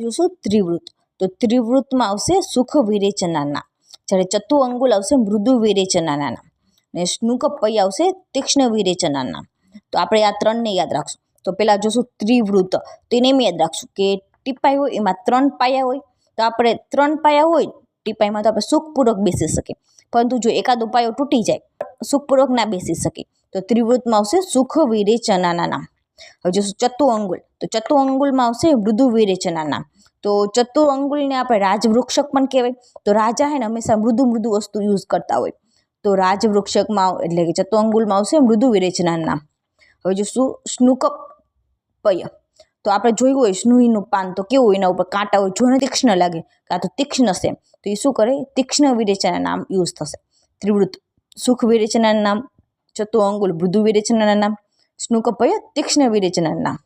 જોશું ત્રિવૃત્ત. તો ત્રિવૃત્તમાં આવશે સુખ વિરેચનના નામ, જ્યારે ચતુ અંગુલ આવશે મૃદુ વિરેચનના નામ, અને સ્નુકપય આવશે તીક્ષ્ણ વિરેચનના નામ. તો આપણે આ ત્રણને યાદ રાખશું. તો પહેલાં જોશું ત્રિવૃત્ત. તો એને એમ યાદ રાખશું કે ટીપાઈ હોય એમાં 3 પાયા હોય. તો આપણે 3 પાયા હોય ટીપાઈમાં તો આપણે સુખપૂર્વક બેસી શકીએ, પરંતુ જો એકાદો પાયો તૂટી જાય સુખપૂર્વક ના બેસી શકીએ. તો ત્રિવૃત્તમાં આવશે સુખ વિરેચનના નામ. હવે જોશું ચતુ અંગુલ. તો ચતુ અંગુલમાં આવશે મૃદુ વિરેચનના નામ. તો ચતુ અંગુલને આપણે રાજવૃક્ષક પણ કહેવાય. તો રાજા હે ને હંમેશા મૃદુ વસ્તુ યુઝ કરતા હોય. તો રાજવૃક્ષકમાં એટલે કે ચતુ અંગુલમાં આવશે મૃદુ વિરેચનના નામ. હવે જોશું સ્નુકપય. તો આપણે જોયું હોય સ્નુહીનું પાન તો કેવું હોય, એના ઉપર કાંટા હોય, જોઈને તીક્ષ્ણ લાગે, કાં તો તીક્ષ્ણ છે, તો એ શું કરે, તીક્ષ્ણ વિરેચનના નામ યુઝ થશે. ત્રિવૃત્ત સુખ વિરેચનના નામ, ચતુ અંગુલ મૃદુ વિરેચનના નામ, સ્નુકપય તીક્ષ્ણ વિરેચનના નામ.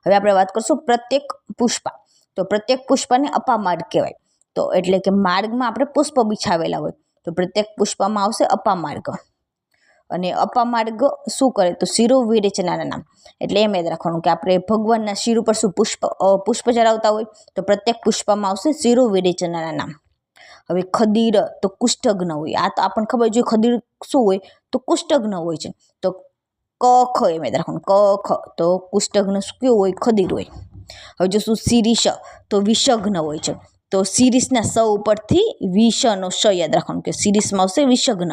હવે આપણે વાત કરશું પ્રત્યેક પુષ્પા. તો પ્રત્યેક પુષ્પાને અપામાર્ગ કહેવાય. તો એટલે કે માર્ગમાં આપણે પુષ્પ બિછાવેલા હોય, તો પ્રત્યેક પુષ્પમાં આવશે અપામાર્ગ. અને અપામાર્ગ શું કરે, તો શિરો વિરેચનના નામ. એટલે એમ યાદ રાખવાનું કે આપણે ભગવાનના શિર ઉપર શું પુષ્પ ચડાવતા હોય, તો પ્રત્યેક પુષ્પમાં આવશે શિરો વિરેચનના નામ. હવે ખદીર તો કુષ્ઠગ્ન હોય. આ તો આપણને ખબર જોઈએ ખદીર શું હોય, તો કુષ્ઠગ્ન હોય છે. તો ક ખ એમ યાદ રાખવાનું, ક ખ તો કુષ્ઠગ્ન કેવું હોય, ખદીર હોય. હવે જોશું શિરીષ. તો વિષઘ્ન હોય છે. તો શિરીષના સ ઉપરથી વિષનો શ યાદ રાખવાનું કે શિરીષમાં આવશે વિષઘ્ન.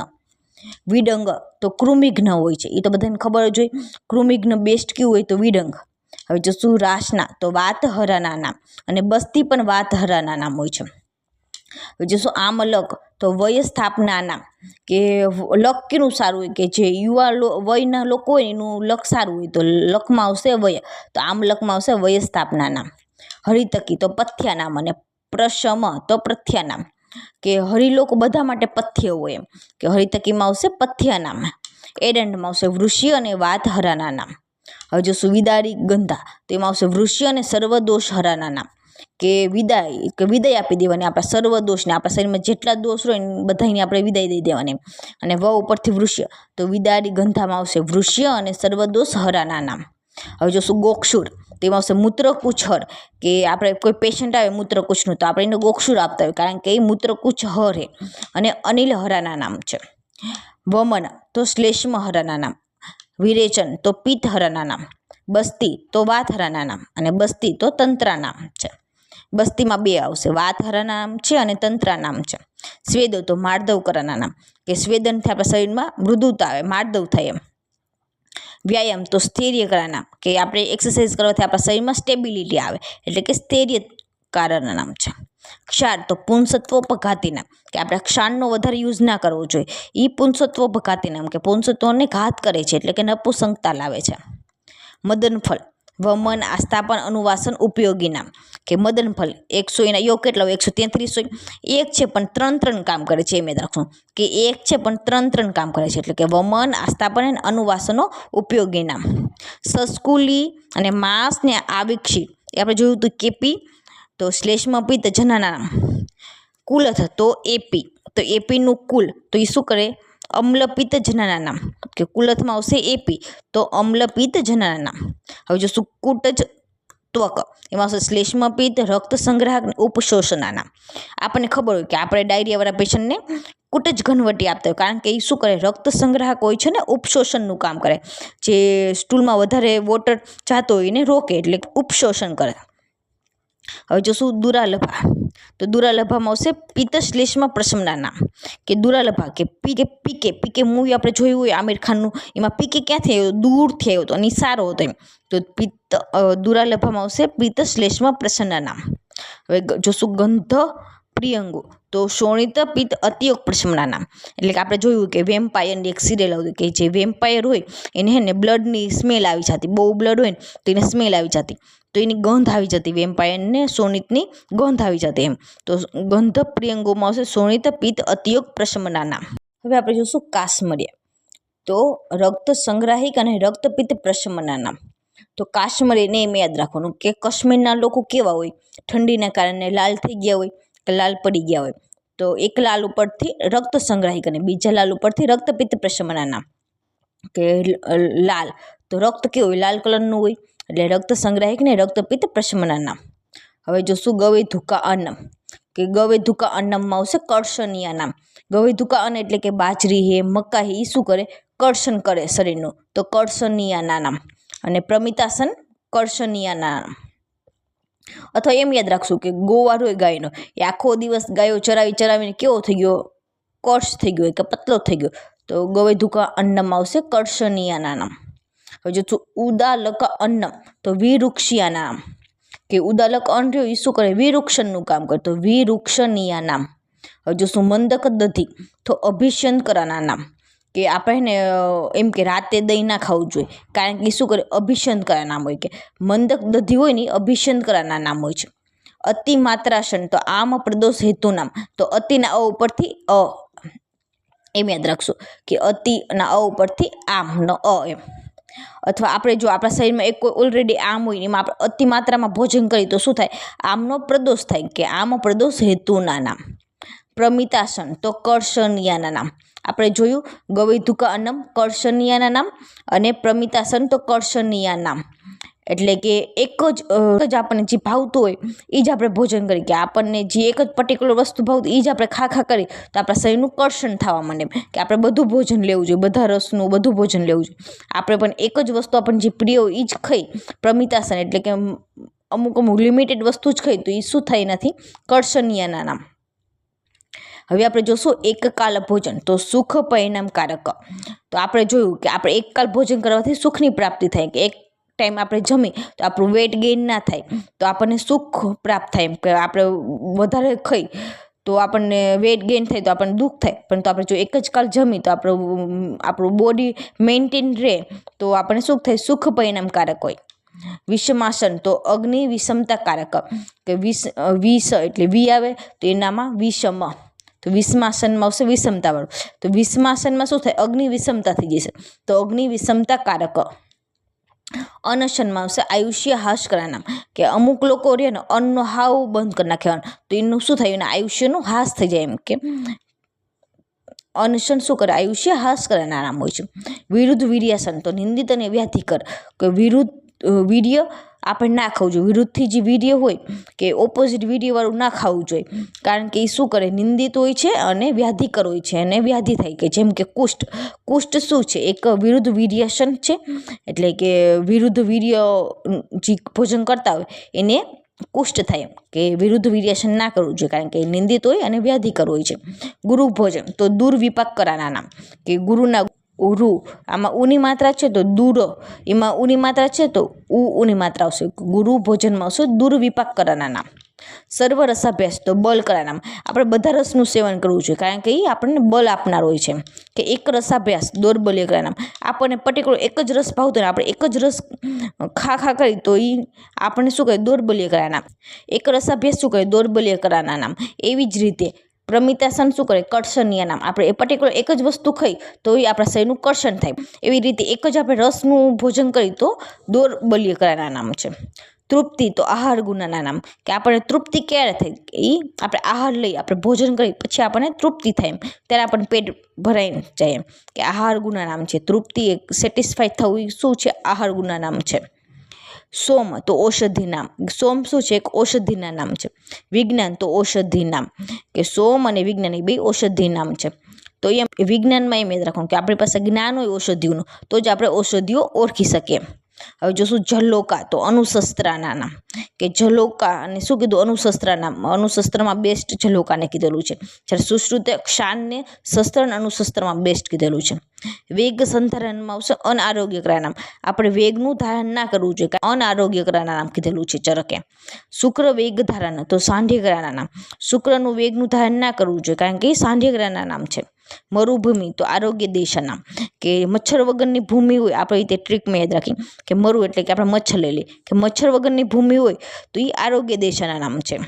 વિડંગ તો કૃમિઘ્ન હોય છે. એ તો બધાને ખબર જ હોય. કૃમિઘ્ન બેસ્ટ કેવું હોય, તો વિડંગ. હવે જોશું રાસના. તો વાતહરાના નામ, અને બસ્તી પણ વાતહરાના નામ હોય છે. હવે જોશું આમલક. તો વય સ્થાપના નામ, કે લક કેનું સારું હોય, કે જે યુવા વયના લોકો હોય એનું લક સારું હોય, તો લકમાં આવશે વય. તો આમલકમાં આવશે વય સ્થાપના નામ. હરિતકી તો પથ્યા નામ, અને પ્રશમ તો પ્રથ્યા નામ, કે હરિલોક બધા માટે પથ્ય હોય એમ, કે હરિતકીમાં આવશે પથ્યા નામ. એરંડમાં આવશે વૃષ્ય અને વાતહરાના નામ. હવે જોશું વિદારી ગંધા. તો એમાં આવશે વૃષ્ય અને સર્વદોષ હરાના નામ, કે વિદાય આપી દેવાની આપણા સર્વ દોષને, આપણા શરીરમાં જેટલા દોષ હોય ને બધાને આપણે વિદાય દઈ દેવાની. અને વ ઉપરથી વૃષ્ય, તો વિદારી ગંધામાં આવશે વૃષ્ય અને સર્વદોષ હરાના નામ. હવે જોશું ગોક્ષુર. તેમાં આવશે મૂત્રકુચ હર, કે આપણે કોઈ પેશન્ટ આવે મૂત્રકુચનું તો આપણે એને ગોક્ષુર આપતા હોય, કારણ કે એ મૂત્રકુચ હર હે. અને અનિલ હરાના નામ છે. વમન તો શ્લેષ્મ હરાના નામ. વિરેચન તો પિત્ત હરાના નામ. બસ્તી તો વાત હરાના નામ, અને બસ્તી તો તંત્રા નામ છે. બસ્તીમાં 2 આવશે, વાતહરા નામ છે અને તંત્રા નામ છે. સ્વેદો તો માર્દવ કરાના નામ, કે સ્વેદનથી આપણા શરીરમાં મૃદુતા આવે, માર્દવ થાય એમ. વ્યાયામ તો સ્થૈર્ય કરા નામ, કે આપણે એક્સરસાઇઝ કરવાથી આપણા શરીરમાં સ્ટેબિલિટી આવે, એટલે કે સ્થૈર્ય કારના નામ છે. ક્ષાર તો પુંસત્વ પઘાતી નામ, કે આપણે ક્ષારનો વધારે યુઝ ના કરવો જોઈએ. એ પુંસત્વ પઘાતી નામ, કે પુંસત્વને ઘાત કરે છે, એટલે કે નપુંસકતા લાવે છે. મદનફળ વમન આસ્થાપન અનુવાસન ઉપયોગી નામ, કે મદનફળ 100 એના યોગ કેટલા હોય, 133 હોય. એક છે પણ 3 કામ કરે છે, એમ યાદ રાખશું કે એક છે પણ 3 કામ કરે છે, એટલે કે વમન આસ્થાપન અને અનુવાસનો ઉપયોગી નામ. સસ્કુલી અને માંસ ને આવિક્ષી, એ આપણે જોયું હતું કેપી, તો શ્લેષ્મ પિત્ત જનાના નામ. કુલથ તો એપી, તો એપીનું કુલ, તો એ શું કરે, અમ્લપિત્ત જનાના નામ, કે કુલથમાં આવશે એપી, તો અમ્લપિત્ત જનાના નામ. હવે જો કુટજ ત્વક, એમાં આવશે શ્લેષ્મ પિત્ત, રક્ત સંગ્રાહક, ઉપશોષના નામ. આપણને ખબર હોય કે આપણે ડાયરિયાવાળા પેશન્ટને કુટજ ઘનવટી આપતા હોય, કારણ કે એ શું કરે, રક્ત સંગ્રાહક હોય છે ને ઉપશોષણનું કામ કરે, જે સ્ટૂલમાં વધારે વોટર જતો હોય એને રોકે, એટલે ઉપશોષણ કરે. હવે જોશું દુરાલભા. તો દુરાલભામાં આવશે પિત્ત શ્લેષ્મ પ્રશમના નામ, કે દુરાલભા, કે પીકે મૂવી આપણે જોયું હોય આમિર ખાનનું, એમાં પીકે ક્યાંથી આવ્યો, દૂરથી આવ્યો હતો અને સારો હતો એમ. તો દુરાલભામાં આવશે પિત્ત શ્લેષ્મ પ્રસન્ના નામ. હવે જોશું ગંધ પ્રિયંગુ. તો શોણિત પિત્ત અતિયોગ પ્રશમના નામ, એટલે કે આપણે જોયું કે વેમ્પાયરની એક સિરિયલ આવતી, કે જે વેમ્પાયર હોય એને હે ને બ્લડની સ્મેલ આવી જતી, બહુ બ્લડ હોય ને તો એને સ્મેલ આવી જતી, તો એની ગંધ આવી જતી, વેમ્પાયરને શોણિતની ગંધ આવી જતી એમ. તો ગંધ પ્રિયંગોમાં આવશે શોણિત પિત્ત અતિયોગ પ્રશમના નામ. હવે આપણે જોશું કાશ્મરીય. તો રક્ત સંગ્રાહિક અને રક્તપિત્ત પ્રશમના નામ. તો કાશ્મરીને એમ યાદ રાખવાનું કે કાશ્મીરના લોકો કેવા હોય, ઠંડીના કારણે લાલ થઈ ગયા હોય કે લાલ પડી ગયા હોય. તો એક લાલ ઉપરથી રક્ત સંગ્રાહિક અને બીજા લાલ ઉપરથી રક્તપિત્ત પ્રશમના નામ, કે લાલ તો રક્ત કેવું હોય, લાલ કલરનું હોય, એટલે રક્ત સંગ્રાહિક ને રક્તપિત્ત પ્રશમના નામ. હવે જોશું ગવેધુકા અન્નમ, કે ગવેધુકા અન્નમમાં આવશે કર્ષણીયા નામ. ગવેધુકા અન્ન એટલે કે બાજરી હે, મકા હે, એ શું કરે? કર્ષણ કરે શરીરનું, તો કર્ષણીયા નામ. અને પ્રમિતાસન કર્ષણીયા નામ. અથવા એમ યાદ રાખશું કે ગોવાળ હોય ગાયનો, એ આખો દિવસ ગાયો ચરાવીને કેવો થઈ ગયો? કર્ષ થઈ ગયો કે પતલો થઈ ગયો, તો ગવેધુકા અન્નમ આવશે કર્ષણીયા નામ. હવે જો ઉદાલક અન્નમ, તો વિવૃક્ષીયા નામ, કે ઉદાલક અન્ન રહ્યું એ શું કરે? વિવૃક્ષણનું કામ કરે, તો વિવૃક્ષણીયા નામ. હવે જો શું મંદક દધી, તો અભિષંકરાના નામ, કે આપણે એમ કે રાતે દહીં ના ખાવું જોઈએ, કારણ કે શું કરે? અભિષંકરા નામ હોય, કે મંદક દધી હોય ને અભિષંકરાના નામ હોય છે. અતિ માત્રાસન, તો આમ પ્રદોષ હેતુ નામ, તો અતિના અ ઉપરથી અ, એમ યાદ રાખશું કે અતિના અ ઉપરથી આમ નો અ એમ. અથવા આપણે જો આપણા શરીરમાં એક કોઈ ઓલરેડી આમ હોય ને એમાં આપણે અતિ માત્રામાં ભોજન કરીએ તો શું થાય? આમનો પ્રદોષ થાય, કે આમ પ્રદોષ હેતુના નામ. પ્રમિતાસન, તો કર્ષણીયાના નામ. આપણે જોયું ગવેધુકા અન્નમ કર્ષણીયાના નામ, અને પ્રમિતાસન તો કર્ષણીયા નામ. એટલે કે એક જ આપણને જે ભાવતું હોય એ જ આપણે ભોજન કરીએ, કે આપણને જે એક જ પર્ટિક્યુલર વસ્તુ ભાવતું એ જ આપણે ખા કરીએ તો આપણા શરીરનું કર્ષણ થવા માંડે, કે આપણે બધું ભોજન લેવું જોઈએ, બધા રસનું બધું ભોજન લેવું જોઈએ. આપણે પણ એક જ વસ્તુ આપણને જે પ્રિય હોય એ જ ખાઈ, પ્રમિતાસન એટલે કે અમુક લિમિટેડ વસ્તુ જ ખાઈ, તો એ શું થાય? નથી કર્ષણીયાના નામ. હવે આપણે જોશું એકકાલ ભોજન, તો સુખ પરિણામકારક. તો આપણે જોયું કે આપણે એકકાલ ભોજન કરવાથી સુખની પ્રાપ્તિ થાય, કે એક ટાઈમ આપણે જમી તો આપણું વેટ ગેઇન ના થાય, તો આપણને સુખ પ્રાપ્ત થાય. કે આપણે વધારે ખાઈ તો આપણને વેટ ગેઇન થાય તો આપણને દુઃખ થાય, પરંતુ આપણે જો એક જ કાલ જમી તો આપણું બોડી મેન્ટેન રહે, તો આપણને સુખ થાય, સુખ પરિણામકારક હોય. વિષમાસન, તો અગ્નિ વિષમતાકારક, કે વિષ એટલે વી આવે તો એનામાં વિષમ, તો વિષમાસનમાં આવશે વિષમતાવાળું. તો વિષમાસનમાં શું થાય? અગ્નિ વિષમતા થઈ જશે, તો અગ્નિ વિષમતાકારક. અનશનમાં આવશે આયુષ્ય હાશ કરાનામ, કે અમુક લોકો રહે ને અન્નનો હાવ બંધ કરી નાખ્યા, તો એનું શું થાય? એના આયુષ્યનું હાશ થઈ જાય, એમ કે અનશન શું કરે? આયુષ્ય હાશ કરાના નામ હોય છે. વિરુદ્ધ વીર્યાસન, તો નિંદિત અને વ્યાધિકર, કે વિરુદ્ધ વીર્ય આપણે ના ખાવું જોઈએ. વિરુદ્ધથી જે વીર્ય હોય કે ઓપોઝિટ વીર્યવાળું ના ખાવું જોઈએ, કારણ કે એ શું કરે? નિંદિત હોય છે અને વ્યાધિકર હોય છે, અને વ્યાધિ થાય, કે જેમ કે કુષ્ઠ. કુષ્ઠ શું છે? એક વિરુદ્ધ વીર્યાસન છે, એટલે કે વિરુદ્ધ વીર્ય જે ભોજન કરતા હોય એને કુષ્ઠ થાય, કે વિરુદ્ધ વીર્યાસન ના કરવું જોઈએ, કારણ કે નિંદિત હોય અને વ્યાધિકર હોય છે. ગુરુ ભોજન, તો દુર્વિપાક કરાના નામ, કે ગુરુના ઉરુ આમાં ઉની માત્રા છે, તો દૂર એમાં ઉની માત્રા છે, તો ઉની માત્રા આવશે. ગુરુ ભોજનમાં આવશે દુર્વિપાક કરાના નામ. સર્વ રસાભ્યાસ, તો બલ કરાના નામ. આપણે બધા રસનું સેવન કરવું જોઈએ, કારણ કે એ આપણને બલ આપનાર હોય છે. કે એક રસાભ્યાસ દૌર્બલ્ય કરાના નામ. આપણને પર્ટિક્યુલર એક જ રસ ભાવતો ને આપણે એક જ રસ ખા કરી તો એ આપણને શું કહે? દૌર્બલ્ય કરાના નામ. એક રસાભ્યાસ શું કહે? દૌર્બલ્ય કરાના નામ. એવી જ રીતે પ્રમિતાસન શું કરે? કર્ષણીયા નામ. આપણે એ પર્ટિક્યુલર એક જ વસ્તુ ખાઈ તો એ આપણા શરીરનું કર્ષણ થાય. એવી રીતે એક જ આપણે રસનું ભોજન કરી તો દૌર્બલ્ય કરાના નામ છે. તૃપ્તિ, તો આહાર ગુનાના નામ, કે આપણે તૃપ્તિ ક્યારે થાય? એ આપણે આહાર લઈ, આપણે ભોજન કરી પછી આપણને તૃપ્તિ થાય, એમ ત્યારે આપણને પેટ ભરાઈ જાય, એમ કે આહાર ગુના નામ છે. તૃપ્તિ એક સેટિસ્ફાઈડ થવું એ શું છે? આહાર ગુના નામ છે. સોમ, તો ઔષધિ નામ. સોમ શું છે? એક ઔષધિના નામ છે. વિજ્ઞાન, તો ઔષધિ નામ, કે સોમ અને વિજ્ઞાન એ બે ઔષધિ નામ છે. તો એમ વિજ્ઞાનમાં એમ યાદ રાખવાનું કે આપણી પાસે જ્ઞાન હોય ઔષધિઓનું તો જ આપણે ઔષધિઓ ઓળખી શકીએ. હવે જોશું જલોકા, તો અણુશસ્ત્રાના નામ, કે જલોકા અને શું કીધું? અણુશસ્ત્ર નામ. અણુશસ્ત્રમાં બેસ્ટ જલોકાને કીધેલું છે, જ્યારે સુશ્રુતે ક્ષાનને શસ્ત્ર અને અણુશસ્ત્રમાં બેસ્ટ કીધેલું છે. વેગ સંધારણમાં આવશે અનારોગ્યકરા નામ. આપણે વેગનું ધારણ ના કરવું જોઈએ, કારણ અનારોગ્યકરાના નામ કીધેલું છે ચરકે. શુક્ર વેગ ધારણ, તો સાંઢ્યકરાના નામ. શુક્રનું વેગનું ધારણ ના કરવું જોઈએ, કારણ કે એ સાંઢ્યકરાના નામ છે. મરુભૂમિ, તો આરોગ્ય દેશા નામ, કે મચ્છર વગરની ભૂમિ હોય, આપણે તે ટ્રીકમાં યાદ રાખી કે મરુ એટલે કે આપણે મચ્છર લઈ લઈએ, કે મચ્છર વગરની ભૂમિ હોય તો એ આરોગ્ય દેશાના નામ છે.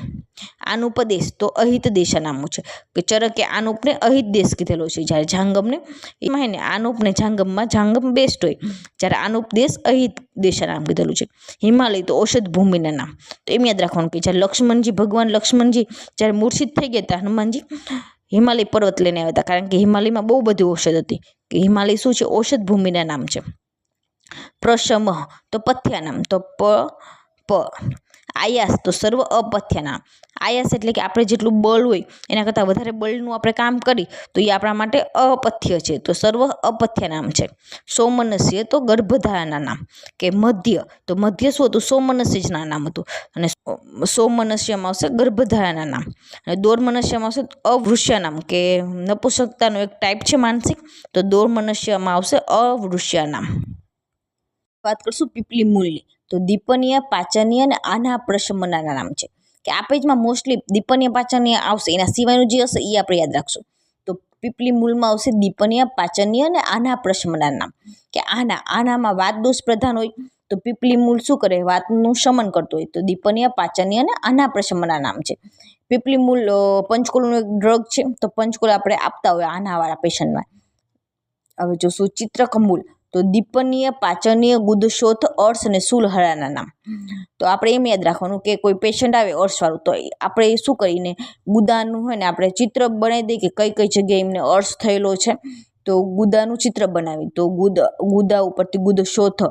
આનુપદેશ, તો અહિત દેશા નામ છે, કે ચરકે આનુપને અહિત દેશ કીધેલો છે, જ્યારે જાંગમને એમાં ને આનુપને જાંગમમાં જાંગમ બેસ્ટ હોય, જ્યારે આનુપ દેશ અહિત દેશા નામ કીધેલું છે. હિમાલય, તો ઔષધ ભૂમિના નામ. તો એમ યાદ રાખવાનું કે જ્યારે ભગવાન લક્ષ્મણજી જ્યારે મૂર્છિત થઈ ગયા હતા, હનુમાનજી હિમાલય પર્વત લઈને આવ્યા હતા, કારણ કે હિમાલયમાં બહુ બધી ઔષધ હતી, કે હિમાલય શું છે? ઔષધ ભૂમિના નામ છે. પ્રશમ, તો પથ્યા નામ, તો પ આયાસ તો સર્વ અપથ્યના. આયાસ એટલે કે આપણે જેટલું બળ હોય એના કરતાં વધારે બળનું આપણે કામ કરી તો એ આપણા માટે અપથ્ય છે, તો સર્વ અપથ્ય નામ છે. સોમનસ્ય તો ગર્ભધારાના નામ, કે મધ્ય તો મધ્ય શું હતું, સોમનસ્ય જ નામ હતું, અને સોમનસ્યમાં આવશે ગર્ભધારાના નામ, અને દોર્મનસ્યમાં આવશે અવૃષ્ય નામ, કે નપુંસકતાનો એક ટાઈપ છે માનસિક, તો દોર્મનસ્યમાં આવશે અવૃષ્ય નામ. વાત કરશું પીપલી મૂળની, તો દીપનીય, પાચનીય અને આના પ્રશમનના નામ છે, કે આ પેજમાં મોસ્ટલી દીપનીય પાચનીય આવશે, એના સિવાયનું જે હશે એ આપણે યાદ રાખશું. તો પીપલી મૂળમાં આવશે દીપનીય, પાચનીય અને આના પ્રશમનના નામ, કે આનામાં વાત દોષ પ્રધાન હોય તો પીપલી મૂળ શું કરે, વાતનું શમન કરતું હોય, તો દીપનીય, પાચનીય અને આના પ્રશમનના નામ છે. પીપલી મૂળ પંચકુલનું એક ડ્રગ છે, તો પંચકુલ આપણે આપતા હોય આનાવાળા પેશન્ટમાં. હવે જોશું ચિત્રક મૂળ, તો દીપનીય, પાચનીય, ગુદશોથ, અર્શ અને શૂલહરાના નામ. તો આપણે એમ યાદ રાખવાનું કે કોઈ પેશન્ટ આવે અર્શવાળું, તો આપણે શું કરીને ગુદાનું હોય ને આપણે ચિત્ર બનાવી દઈએ કે કઈ કઈ જગ્યાએ એમને અર્શ થયેલો છે, તો ગુદાનું ચિત્ર બનાવી, તો ગુદા ઉપરથી ગુદશોથ,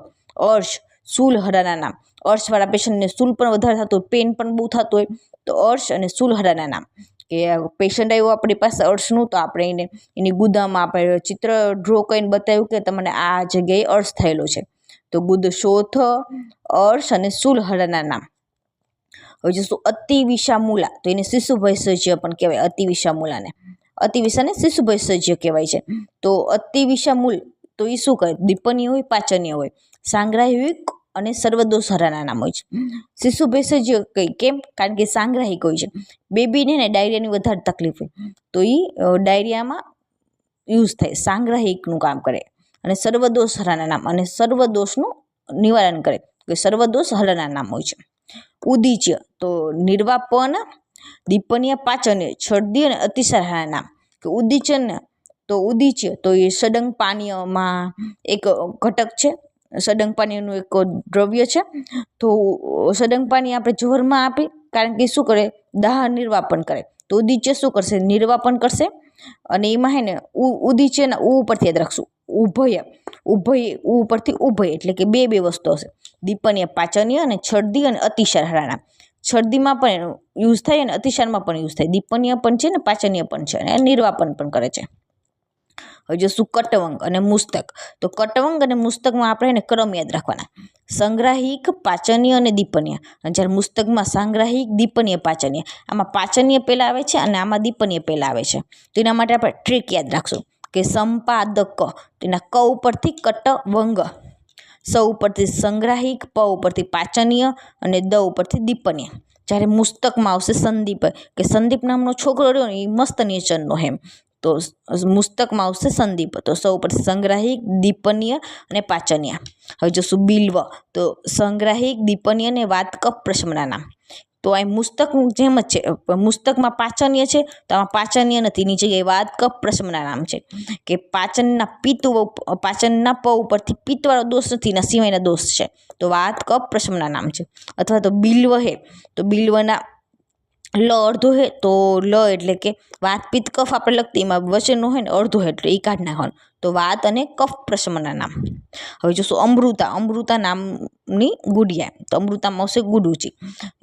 અર્શ, શૂલહરાના નામ. અર્શવાળા પેશન્ટને શૂલ પણ વધારે થતું હોય, પેન પણ બહુ થતું હોય, તો અર્શ અને શૂલહરાના નામ. કે પેશન્ટ આવ્યો આપણી પાસે અર્શનું, તો આપણે એની ગુદામાં આપણે ચિત્ર ડ્રો કરીને બતાવ્યું કે તમને આ જગ્યાએ અર્શ થયેલો છે, તો ગુદશોથ, અર્શ અને શૂલહરાના નામ. હવે જોશું અતિવિષામૂલા, તો એને શિશુભૈષજ્ય પણ કહેવાય. અતિવિષાને શિશુભૈષજ્ય કહેવાય છે. તો અતિવિષામૂલ તો એ શું કરે, દીપનીય હોય, પાચનીય હોય, સાંગ્રાહિક અને સર્વદોષહરાના નામ હોય છે. શિશુભૈષજ્ય કઈ કેમ, કારણ કે સાંગ્રાહિક હોય છે. બેબીને ને ડાયરિયાની વધારે તકલીફ હોય તો એ ડાયરિયામાં યુઝ થાય, સાંગ્રાહિકનું કામ કરે. અને સર્વદોષહરાના નામ, અને સર્વદોષનું નિવારણ કરે, કે સર્વદોષહરાના નામ હોય છે. ઉદીચ્ય તો નિર્વાપન, દીપનીય, પાચનીય, છર્દી અને અતિસારના નામ. કે ઉદીચ્ય તો એ સડંગ પાનીયમાં એક ઘટક છે, સડંગ પાનીયનું એક દ્રવ્ય છે. તો સડંગ પાની આપણે જોરમાં આપી, કારણ કે શું કરે, દાહ નિર્વાપન કરે, તો ઉદીચ્ય શું કરશે, નિર્વાપન કરશે. અને એમાં હે ને ઉદીચ્યના ઉપરથી યાદ રાખશું, ઉભય ઉપરથી ઉભય એટલે કે બે વસ્તુ હશે, દીપનીય, પાચનીય અને છર્દી અને અતિસારના. છર્દીમાં પણ યુઝ થાય અને અતિસારમાં પણ યુઝ થાય, દીપનીય પણ છે ને પાચનીય પણ છે, અને નિર્વાપન પણ કરે છે. હવે જોશું કટવંગ અને મુસ્તક, તો કટવંગ અને મુસ્તકમાં આપણે એને ક્રમ યાદ રાખવાના, સંગ્રાહિક, પાચનીય અને દીપનીય. અને જ્યારે મુસ્તકમાં સાંગ્રાહિક, દીપનીય, પાચનીય, આમાં પાચનીય પહેલાં આવે છે અને આમાં દીપનીય પહેલાં આવે છે. તો એના માટે આપણે ટ્રીક યાદ રાખશું કે સંપાદક, તેના ક ઉપરથી કટવંગ, સ ઉપરથી સંગ્રાહિક, પ ઉપરથી પાચનીય અને દ ઉપરથી દીપનીય. જ્યારે મુસ્તકમાં આવશે સંદીપ, કે સંદીપ નામનો છોકરો રહ્યો ને એ મસ્ત નિચરનો એમ, તો મુસ્તકમાં આવશે સંદીપ, તો સ ઉપરથી સંગ્રાહિક, દીપનીય અને પાચનીય. હવે જોશું બિલ્વ, તો સંગ્રાહિક, દીપનીય અને વાત કફ પ્રશમના નામ. તો આ મુસ્તક જેમ જ છે, મુસ્તકમાં પાચનીય છે તો આમાં પાચનીય નથી, એની જગ્યાએ વાત કફ પ્રશમના નામ છે. કે પાચનના પ ઉપરથી પિત્તવાળો દોષ નથી, એના સિવાયના દોષ છે, તો વાત કફ પ્રશમના નામ છે. અથવા તો બિલ્વ હે, તો બિલ્વના લ અડધો હે, તો લ એટલે કે વાત પિત્ત કફ આપણે લખતી, એમાં વચનનો હોય ને અડધો હે એટલે એ કાઢી નાખવાનું, તો વાત અને કફ પ્રશમના નામ. હવે જોશું અમૃતા નામની ગુડિયા, તો અમૃતામાં આવશે ગુડુચી.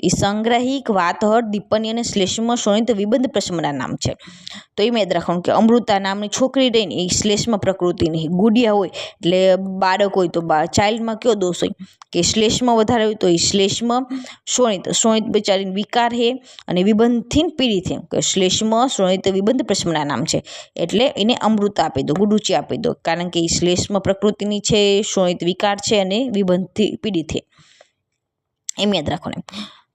એ સંગ્રાહિક, વાતહર, દીપની અને શ્લેષ્મ શોણિત વિબંધ પ્રશમના નામ છે. તો એ યાદ રાખવાનું કે અમૃતા નામની છોકરી રહીને એ શ્લેષ્મ પ્રકૃતિની, ગુડિયા હોય એટલે બાળક હોય તો ચાઇલ્ડમાં કયો દોષ હોય, કે શ્લેષ્મ વધારે હોય તો એ શ્લેષ્મ, શોણિત બિચારીને વિકાર હે અને વિબંધથી પીડિત છે, કે શ્લેષ્મ શોણિત વિબંધ પ્રશમના નામ છે, એટલે એને અમૃતા આપી દો, ગુડુચી આપી દો, કારણ કે એ શ્લેષ્મ પ્રકૃતિની છે, શોણિત વિકાર છે અને વિબંધથી પીડિત છે, એમ યાદ રાખવાનું.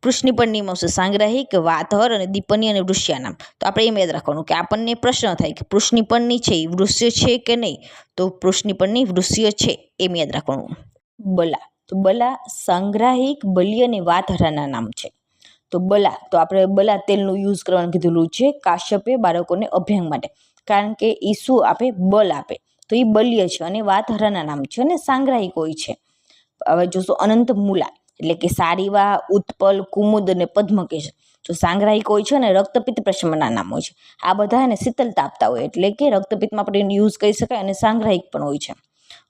પૃષ્ઠની પણ નિયમ આવશે સાંગ્રાહિક, વાતહર અને દીપની અને વૃષ્યા નામ. તો આપણે એમ યાદ રાખવાનું કે આપણને પ્રશ્ન થાય કે પૃષ્ઠની પરની છે એ વૃષ્ય છે કે નહીં, તો પૃષ્ઠની પરની વૃષ્ય છે, એમ યાદ રાખવાનું. બલા, તો બલા સંગ્રાહિક, બલી અને વાતહરાના નામ છે. તો બલા, તો આપણે બલા તેલનું યુઝ કરવાનું કીધેલું છે કાશ્યપે બાળકોને અભ્યંગ માટે, કારણ કે એ શું આપે, બલ આપે, તો એ બલ્ય છે અને વાતહરાના નામ છે અને સાંગ્રાહિક હોય છે. હવે જોશું અનંત મૂલા, એટલે કે સારીવા, ઉત્પલ, કુમુદ અને પદ્મકેશ, તો સાંગ્રાહિક હોય છે અને રક્તપિત્ત પ્રશમના નામ હોય છે. આ બધા એને શીતળતા આપતા હોય, એટલે કે રક્તપિત્તમાં આપણે એને યુઝ કરી શકાય અને સાંગ્રાહિક પણ હોય છે.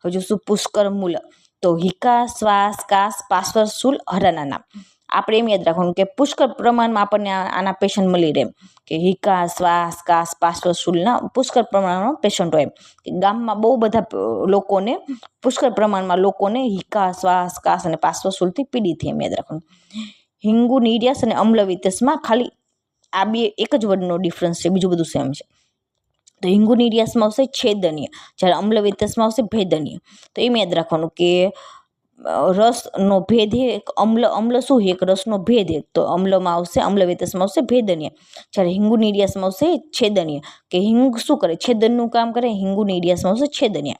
હવે જોશું પુષ્કર મૂલ, તો હિકા, શ્વાસ, કાસ, પાશ્વર, શૂલ, હરાના નામ. આપણે એમ યાદ રાખવાનું કે પુષ્કળ પ્રમાણમાં આપણને આના પેશન્ટ મળી રહે, કે હિકા, શ્વાસ, કાસ, પાર્શ્વશૂલના પુષ્કળ પ્રમાણમાં પેશન્ટ હોય. કે ગામમાં બહુ બધા લોકોને પુષ્કળ પ્રમાણમાં લોકોને હિકા, શ્વાસ, કાસ અને પાર્શ્વશૂલથી પીડિત એમ યાદ રાખવાનું. હિંગુ નિર્યાસ અને અમ્લવિતસમાં ખાલી આ બે એક જ વર્ડનો ડિફરન્સ છે, બીજું બધું સેમ છે. તો હિંગુ નિર્યાસમાં આવશે છેદનીય, જ્યારે અમ્લવિતસમાં આવશે ભેદનીય. તો એમ યાદ રાખવાનું કે રસનો ભેદ એક અમ્લ શું એક રસનો ભેદ એક, તો અમ્લમાં આવશે અમ્લવિતસમાં આવશે ભેદનીય, જ્યારે હિંગુ નિર્યાસમાં આવશે છેદનીય. કે હિંગ શું કરે? છેદનનું કામ કરે. હિંગુ નિર્યાસમાં આવશે છેદનીય.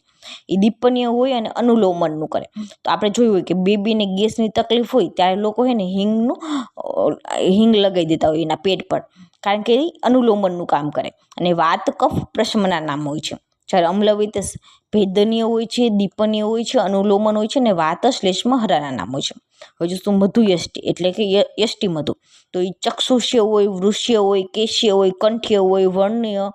એ દીપનીય હોય અને અનુલોમનનું કરે. તો આપણે જોયું હોય કે બેબીને ગેસની તકલીફ હોય ત્યારે લોકો છે ને હિંગ લગાવી દેતા હોય એના પેટ પર, કારણ કે એ અનુલોમનનું કામ કરે. અને વાત, કફ, પ્રશમના નામ હોય છે. જ્યારે અમ્લવિતસ ભેદનીય હોય છે, દીપનીય હોય છે, અનુલોમન હોય છે, અને વાત શ્લેષ્મા હરાના નામ હોય છે. હવે જોશું મધુ યષ્ટિ એટલે કે યષ્ટિ મધુ. તો એ ચક્ષુષ્ય હોય, વૃષ્ય હોય, કેશ્ય હોય, કંઠ્ય હોય, વર્ણ્ય,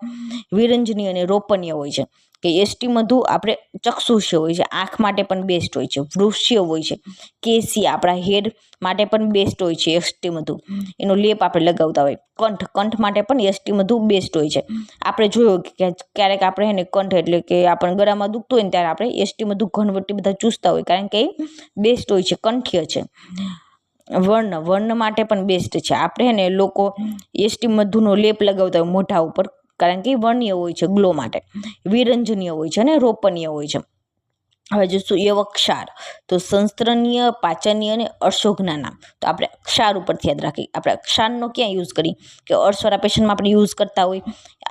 વિરંજનીય અને રોપનીય હોય છે. કે યષ્ટિ મધુ આપણે ચક્ષુષ્ય હોય છે, આંખ માટે પણ બેસ્ટ હોય છે. વૃષ્ય હોય છે, કેશી આપણા હેર માટે પણ બેસ્ટ હોય છે યષ્ટિ મધુ, એનો લેપ આપણે લગાવતા હોય. કંઠ માટે પણ યષ્ટિ મધુ બેસ્ટ હોય છે. આપણે જોયું કે ક્યારેક આપણે એને કંઠ એટલે કે આપણને ગળામાં દુખતું હોય ને ત્યારે આપણે યષ્ટિ મધુ ઘનવટી બધા ચૂસતા હોય, કારણ કે એ બેસ્ટ હોય છે, કંઠ્ય છે. વર્ણ માટે પણ બેસ્ટ છે. આપણે ને લોકો યષ્ટિ મધુનો લેપ લગાવતા હોય મોઢા ઉપર, કારણ કે વર્ણ્ય હોય છે, ગ્લો માટે. વિરંજનીય હોય છે અને રોપનીય હોય છે. હવે જોશું યવક્ષાર, તો સંસ્ત્રનીય, પાચનીય અને અર્શોઘ્ના નામ. તો આપણે ક્ષાર ઉપરથી યાદ રાખીએ. આપણે ક્ષારનો ક્યાં યુઝ કરીએ? કે અર્શવાળા પેશન્ટમાં આપણે યુઝ કરતા હોય.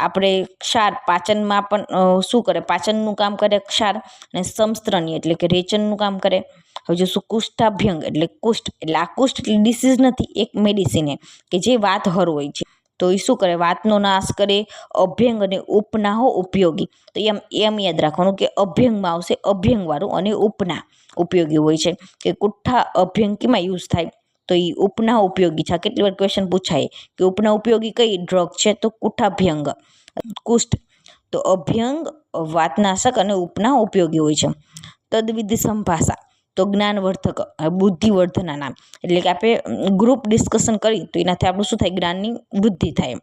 આપણે ક્ષાર પાચનમાં પણ શું કરે? પાચનનું કામ કરે ક્ષાર. અને સંસ્ત્રનીય એટલે કે રેચનનું કામ કરે. હવે જોશું કુષ્ઠાભ્યંગ એટલે કુષ્ઠ, એટલે આ કુષ્ઠ એટલે ડિસીઝ નથી, એક મેડિસિન કે જે વાત હર હોય છે. તો એ શું કરે? વાતનો નાશ કરે. અભ્યંગ અને ઉપનાહો ઉપયોગી. તો એમ યાદ રાખવાનું કે અભ્યંગમાં આવશે અભ્યંગવાળું અને ઉપના ઉપયોગી હોય છે. કે કુઠ્ઠા અભ્યંગ કેમાં યુઝ થાય? તો એ ઉપના ઉપયોગી છે. કેટલી વાર ક્વેશ્ચન પૂછાય કે ઉપના ઉપયોગી કઈ ડ્રગ છે? તો કુઠ્ઠાભ્યંગ, કુષ્ઠ. તો અભ્યંગ વાતનાશક અને ઉપના ઉપયોગી હોય છે. તદવિધિ સંભાષા, તો જ્ઞાનવર્ધક, બુદ્ધિવર્ધના નામ. એટલે કે આપણે ગ્રુપ ડિસ્કશન કરી તો એનાથી આપણું શું થાય? જ્ઞાનની વૃદ્ધિ થાય.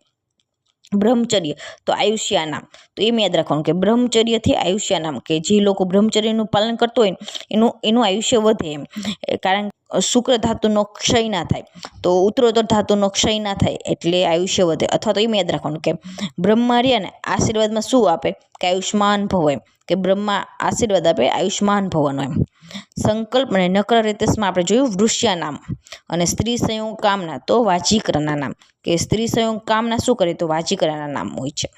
બ્રહ્મચર્ય, તો આયુષ્યા નામ. તો એમ યાદ રાખવાનું કે બ્રહ્મચર્યથી આયુષ્યા નામ, કે જે લોકો બ્રહ્મચર્યનું પાલન કરતો હોય એનું આયુષ્ય વધે એમ. કારણ શુક્ર ધાતુનો ક્ષય ના થાય, તો ઉત્તરોત્તર ધાતુનો ક્ષય ના થાય, એટલે આયુષ્ય વધે. અથવા તો એમ યાદ રાખવાનું કે બ્રહ્માર્યાને આશીર્વાદમાં શું આપે? કે આયુષ્માન ભવ એમ. કે બ્રહ્મા આશીર્વાદ આપે આયુષ્માન ભવનો એમ. સંકલ્પ અને નક્ર રીતેસમાં આપણે જોયું વૃષ્યા નામ. અને સ્ત્રી સંયોગ કામના, તો વાજીકરના નામ. કે સ્ત્રી સંયોગ કામના શું કરે? તો વાજીકરના નામ હોય છે.